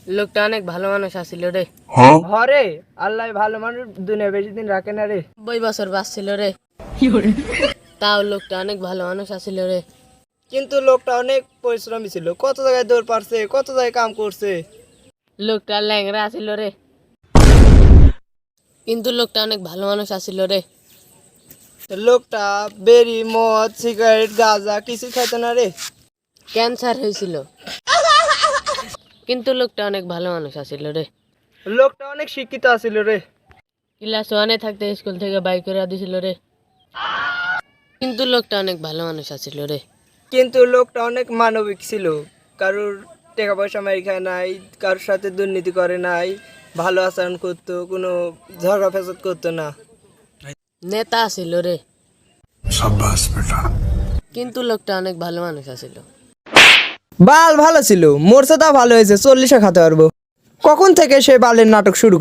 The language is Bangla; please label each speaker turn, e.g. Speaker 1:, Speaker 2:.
Speaker 1: লোকটা অনেক ভালো মানুষ আছিল রে।
Speaker 2: হরে আল্লাহ ভালো মানুষ দুনিয়া বেশি দিন রাখে না রে।
Speaker 1: 90 বছর বাঁচছিল রে। তাও লোকটা অনেক ভালো মানুষ আছিল রে।
Speaker 2: কিন্তু লোকটা অনেক পরিশ্রমী ছিল, কত জায়গায় দৌড় পারছে, কত জায়গায় কাম করছে।
Speaker 1: লোকটা ল্যাংরা আছিল রে। কিন্তু লোকটা অনেক ভালো মানুষ আছিল রে।
Speaker 2: লোকটা বেরি মদ সিগারেট গাঁজা কিছু খাইতো না রে।
Speaker 1: ক্যান্সার হয়েছিল, কিন্তু লোকটা অনেক ভালো মানুষ আছিল রে।
Speaker 2: লোকটা অনেক শিক্ষিত আছিল রে।
Speaker 1: ক্লাস 1-এ থাকতে স্কুল থেকে বাই করে দিছিল রে। কিন্তু লোকটা অনেক ভালো মানুষ আছিল রে।
Speaker 2: কিন্তু লোকটা অনেক মানবিক ছিল, কারোর টাকা পয়সা মারি খায় নাই, কারোর সাথে দুর্নীতি করে নাই, ভালো আচরণ করতো, কোনো ঝগড়া ফেসাদ করতো না।
Speaker 1: নেতা আছিল রে। কিন্তু লোকটা অনেক ভালো মানুষ আছিল।
Speaker 2: বাল ভালো ছিল, মরছে তা ভালো হয়েছে, 40-এ খাতে পারবো। কখন থেকে সে বালের নাটক শুরু